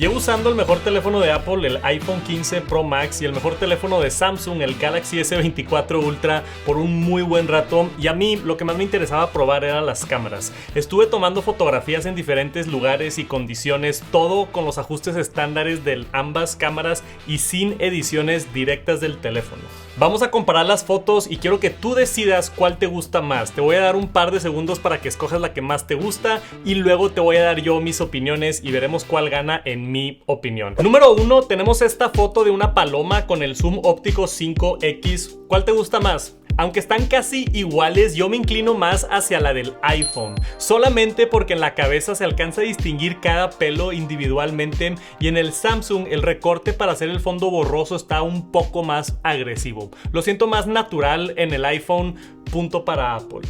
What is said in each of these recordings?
Llevo usando el mejor teléfono de Apple, el iPhone 15 Pro Max, y el mejor teléfono de Samsung, el Galaxy S24 Ultra, por un muy buen rato, y a mí lo que más me interesaba probar eran las cámaras. Estuve tomando fotografías en diferentes lugares y condiciones, todo con los ajustes estándares de ambas cámaras y sin ediciones directas del teléfono. Vamos a comparar las fotos y quiero que tú decidas cuál te gusta más. Te voy a dar un par de segundos para que escojas la que más te gusta y luego te voy a dar yo mis opiniones y veremos cuál gana en mi opinión. Número 1, tenemos esta foto de una paloma con el zoom óptico 5x. ¿Cuál te gusta más? Aunque están casi iguales, yo me inclino más hacia la del iPhone, solamente porque en la cabeza se alcanza a distinguir cada pelo individualmente y en el Samsung el recorte para hacer el fondo borroso está un poco más agresivo. Lo siento más natural en el iPhone, punto para Apple.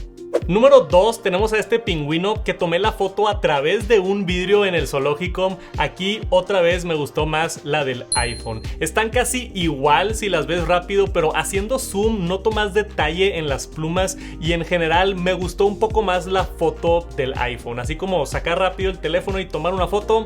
Número 2, tenemos a este pingüino que tomé la foto a través de un vidrio en el zoológico. Aquí otra vez me gustó más la del iPhone. Están casi igual si las ves rápido, pero haciendo zoom noto más detalle en las plumas y en general me gustó un poco más la foto del iPhone. Así como sacar rápido el teléfono y tomar una foto,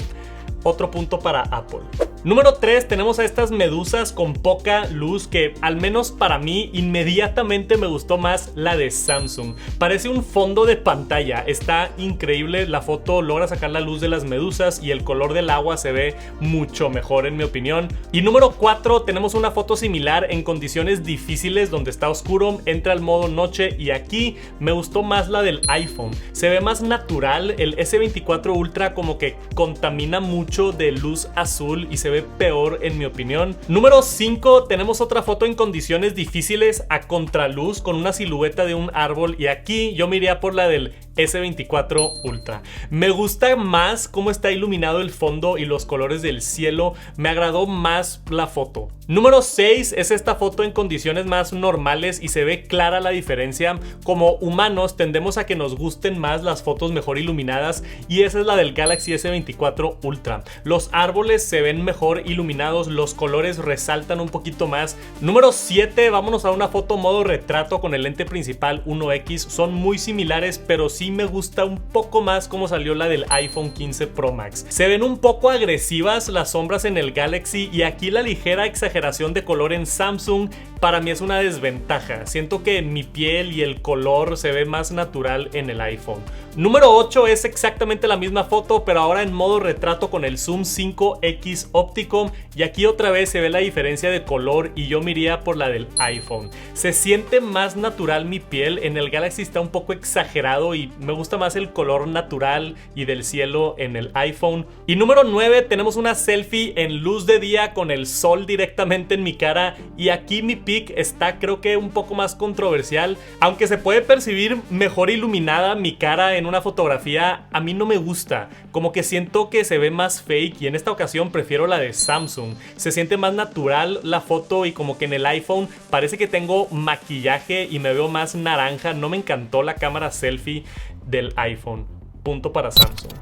otro punto para Apple. Número 3, tenemos a estas medusas con poca luz que al menos para mí inmediatamente me gustó más la de Samsung. Parece un fondo de pantalla, está increíble la foto, logra sacar la luz de las medusas y el color del agua se ve mucho mejor en mi opinión. Y número 4, tenemos una foto similar en condiciones difíciles donde está oscuro, entra al modo noche y aquí me gustó más la del iPhone. Se ve más natural, el S24 Ultra como que contamina mucho de luz azul y se ve peor en mi opinión. Número 5, tenemos otra foto en condiciones difíciles a contraluz con una silueta de un árbol y aquí yo me iría por la del S24 Ultra. Me gusta más cómo está iluminado el fondo y los colores del cielo, me agradó más la foto. Número 6 es esta foto en condiciones más normales y se ve clara la diferencia. Como humanos tendemos a que nos gusten más las fotos mejor iluminadas y esa es la del Galaxy S24 Ultra. Los árboles se ven mejor iluminados, los colores resaltan un poquito más. Número 7, vámonos a una foto modo retrato con el lente principal 1x. Son muy similares, pero sí me gusta un poco más cómo salió la del iPhone 15 Pro Max. Se ven un poco agresivas las sombras en el Galaxy y aquí la ligera exageración de color en Samsung para mí es una desventaja. Siento que mi piel y el color se ve más natural en el iPhone. Número 8 es exactamente la misma foto, pero ahora en modo retrato con el zoom 5x óptico y aquí otra vez se ve la diferencia de color y yo me iría por la del iPhone. Se siente más natural mi piel, en el Galaxy está un poco exagerado y me gusta más el color natural y del cielo en el iPhone. Y número 9, tenemos una selfie en luz de día con el sol directamente en mi cara y aquí mi pic está creo que un poco más controversial. Aunque se puede percibir mejor iluminada mi cara en una fotografía, a mí no me gusta, como que siento que se ve más fake y en esta ocasión prefiero la de Samsung. Se siente más natural la foto y como que en el iPhone parece que tengo maquillaje y me veo más naranja. No me encantó la cámara selfie del iPhone. Punto para Samsung.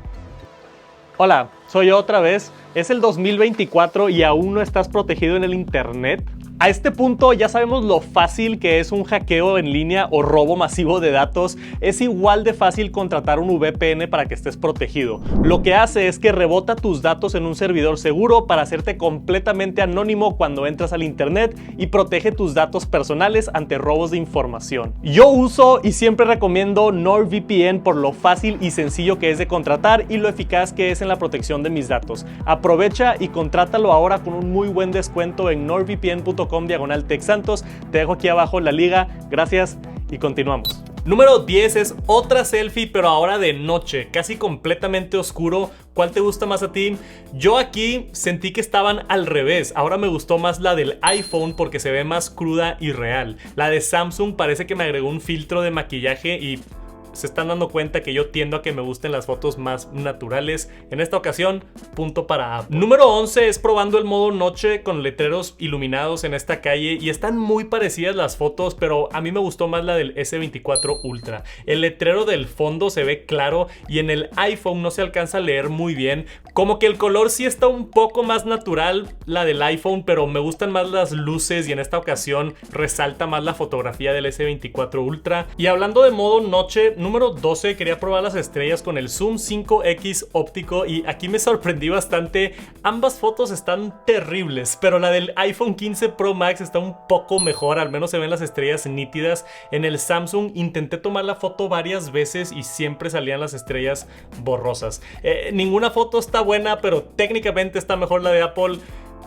Hola, soy yo otra vez. Es el 2024 y aún no estás protegido en el internet. A este punto ya sabemos lo fácil que es un hackeo en línea o robo masivo de datos. Es igual de fácil contratar un VPN para que estés protegido. Lo que hace es que rebota tus datos en un servidor seguro para hacerte completamente anónimo cuando entras al internet y protege tus datos personales ante robos de información. Yo uso y siempre recomiendo NordVPN por lo fácil y sencillo que es de contratar y lo eficaz que es en la protección de mis datos. Aprovecha y contrátalo ahora con un muy buen descuento en nordvpn.com/TechSantos. Te dejo aquí abajo la liga. Gracias y continuamos. Número 10 es otra selfie, pero ahora de noche, casi completamente oscuro. ¿Cuál te gusta más a ti? Yo aquí sentí que estaban al revés. Ahora me gustó más la del iPhone porque se ve más cruda y real. La de Samsung parece que me agregó un filtro de maquillaje y se están dando cuenta que yo tiendo a que me gusten las fotos más naturales. En esta ocasión, punto para Apple. Número 11 es probando el modo noche con letreros iluminados en esta calle y están muy parecidas las fotos, pero a mí me gustó más la del S24 Ultra. El letrero del fondo se ve claro y en el iPhone no se alcanza a leer muy bien. Como que el color sí está un poco más natural la del iPhone, pero me gustan más las luces y en esta ocasión resalta más la fotografía del S24 Ultra. Y hablando de modo noche, número 12 quería probar las estrellas con el Zoom 5X óptico y aquí me sorprendí bastante. Ambas fotos están terribles, pero la del iPhone 15 Pro Max está un poco mejor, al menos se ven las estrellas nítidas. En el Samsung intenté tomar la foto varias veces y siempre salían las estrellas borrosas. Ninguna foto está buena, pero técnicamente está mejor la de Apple.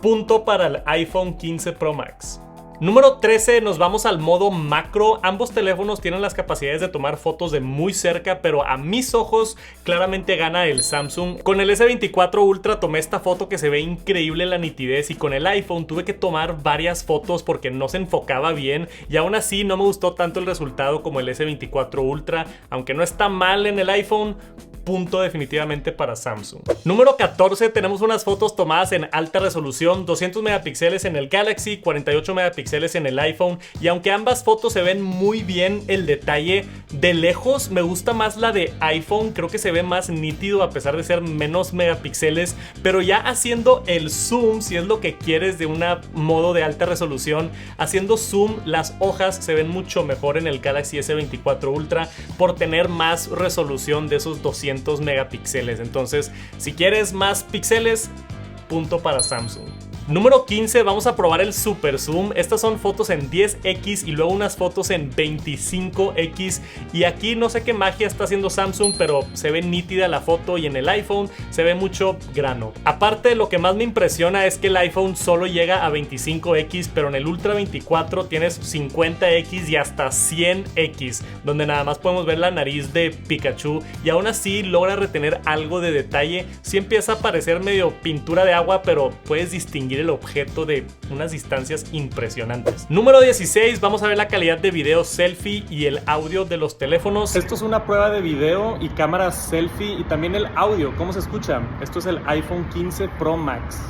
Punto para el iPhone 15 Pro Max. Número 13, nos vamos al modo macro. Ambos teléfonos tienen las capacidades de tomar fotos de muy cerca, pero a mis ojos claramente gana el Samsung. Con el S24 Ultra tomé esta foto que se ve increíble la nitidez, y con el iPhone tuve que tomar varias fotos porque no se enfocaba bien, y aún así no me gustó tanto el resultado como el S24 Ultra. Aunque no está mal en el iPhone, punto definitivamente para Samsung. Número 14, tenemos unas fotos tomadas en alta resolución, 200 megapíxeles en el Galaxy, 48 megapíxeles en el iPhone, y aunque ambas fotos se ven muy bien, el detalle de lejos me gusta más la de iPhone. Creo que se ve más nítido a pesar de ser menos megapíxeles, pero ya haciendo el zoom, si es lo que quieres de un modo de alta resolución, haciendo zoom, las hojas se ven mucho mejor en el Galaxy S24 Ultra por tener más resolución de esos 200 megapíxeles. Entonces, si quieres más píxeles, punto para Samsung. Número 15, vamos a probar el Super Zoom. Estas son fotos en 10x y luego unas fotos en 25x, y aquí no sé qué magia está haciendo Samsung, pero se ve nítida la foto, y en el iPhone se ve mucho grano. Aparte, lo que más me impresiona es que el iPhone solo llega a 25x, pero en el Ultra 24 tienes 50x y hasta 100x, donde nada más podemos ver la nariz de Pikachu, y aún así logra retener algo de detalle. Sí empieza a parecer medio pintura de agua, pero puedes distinguir el objeto de unas distancias impresionantes. Número 16, vamos a ver la calidad de video selfie y el audio de los teléfonos. Esto es una prueba de video y cámara selfie, y también el audio, ¿cómo se escucha? Esto es el iPhone 15 Pro Max.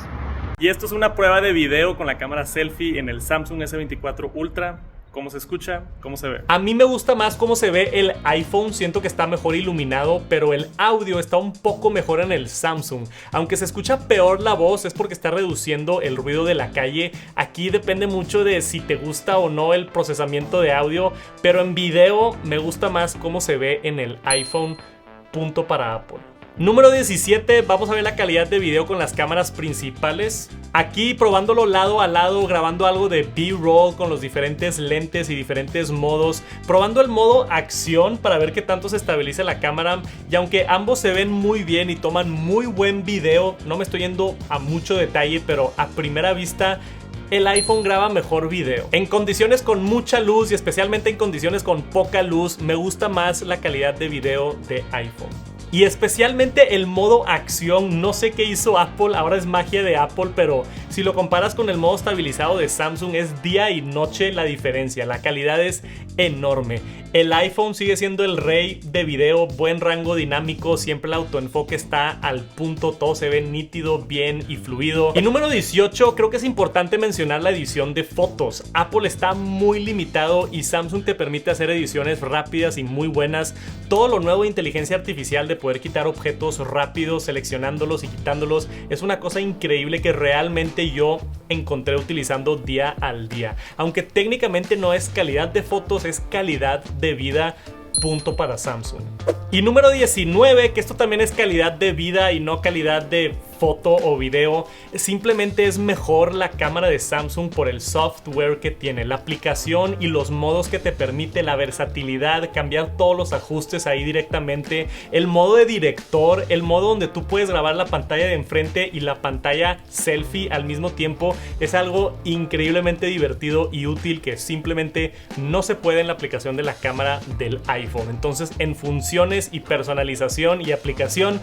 Y esto es una prueba de video con la cámara selfie en el Samsung S24 Ultra. ¿Cómo se escucha? ¿Cómo se ve? A mí me gusta más cómo se ve el iPhone, siento que está mejor iluminado, pero el audio está un poco mejor en el Samsung. Aunque se escucha peor la voz, es porque está reduciendo el ruido de la calle. Aquí depende mucho de si te gusta o no el procesamiento de audio, pero en video me gusta más cómo se ve en el iPhone. Punto para Apple. Número 17, vamos a ver la calidad de video con las cámaras principales. Aquí probándolo lado a lado, grabando algo de B-roll con los diferentes lentes y diferentes modos, probando el modo acción para ver qué tanto se estabiliza la cámara, y aunque ambos se ven muy bien y toman muy buen video, no me estoy yendo a mucho detalle, pero a primera vista el iPhone graba mejor video. En condiciones con mucha luz y especialmente en condiciones con poca luz, me gusta más la calidad de video de iPhone. Y especialmente el modo acción, no sé qué hizo Apple, ahora es magia de Apple, pero si lo comparas con el modo estabilizado de Samsung es día y noche la diferencia, la calidad es enorme. El iPhone sigue siendo el rey de video, buen rango dinámico, siempre el autoenfoque está al punto, todo se ve nítido, bien y fluido. Y número 18, creo que es importante mencionar la edición de fotos. Apple está muy limitado y Samsung te permite hacer ediciones rápidas y muy buenas. Todo lo nuevo de inteligencia artificial de poder quitar objetos rápido, seleccionándolos y quitándolos, es una cosa increíble que realmente yo encontré utilizando día al día. Aunque técnicamente no es calidad de fotos, es calidad de vida. Punto para Samsung. Y número 19, que esto también es calidad de vida y no calidad de foto o video, simplemente es mejor la cámara de Samsung por el software que tiene, la aplicación y los modos que te permite, la versatilidad, cambiar todos los ajustes ahí directamente, el modo de director, el modo donde tú puedes grabar la pantalla de enfrente y la pantalla selfie al mismo tiempo, es algo increíblemente divertido y útil que simplemente no se puede en la aplicación de la cámara del iPhone. Entonces, en funciones y personalización y aplicación,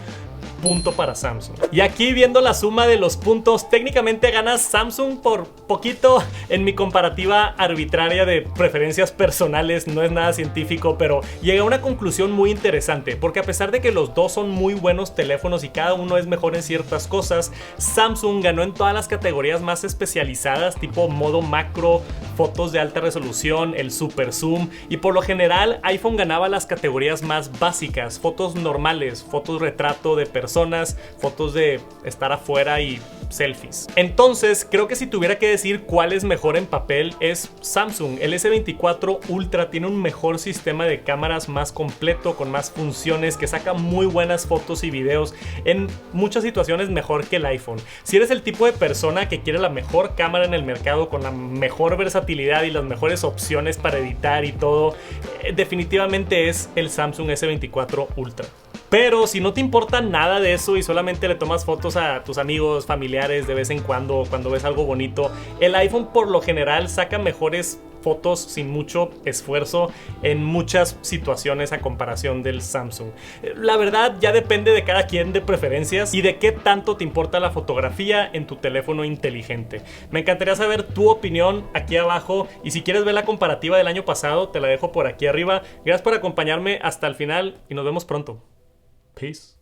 punto para Samsung. Y aquí viendo la suma de los puntos, técnicamente gana Samsung por poquito en mi comparativa arbitraria de preferencias personales, no es nada científico, pero llegué a una conclusión muy interesante, porque a pesar de que los dos son muy buenos teléfonos y cada uno es mejor en ciertas cosas, Samsung ganó en todas las categorías más especializadas, tipo modo macro, fotos de alta resolución, el super zoom, y por lo general iPhone ganaba las categorías más básicas, fotos normales, fotos retrato de personas, personas, fotos de estar afuera y selfies. Entonces creo que si tuviera que decir cuál es mejor en papel es Samsung. El S24 Ultra tiene un mejor sistema de cámaras, más completo, con más funciones, que saca muy buenas fotos y videos, en muchas situaciones mejor que el iPhone. Si eres el tipo de persona que quiere la mejor cámara en el mercado, con la mejor versatilidad y las mejores opciones para editar y todo, definitivamente es el Samsung S24 Ultra. Pero si no te importa nada de eso y solamente le tomas fotos a tus amigos, familiares de vez en cuando ves algo bonito, el iPhone por lo general saca mejores fotos sin mucho esfuerzo en muchas situaciones a comparación del Samsung. La verdad ya depende de cada quien, de preferencias y de qué tanto te importa la fotografía en tu teléfono inteligente. Me encantaría saber tu opinión aquí abajo, y si quieres ver la comparativa del año pasado te la dejo por aquí arriba. Gracias por acompañarme hasta el final y nos vemos pronto. Peace.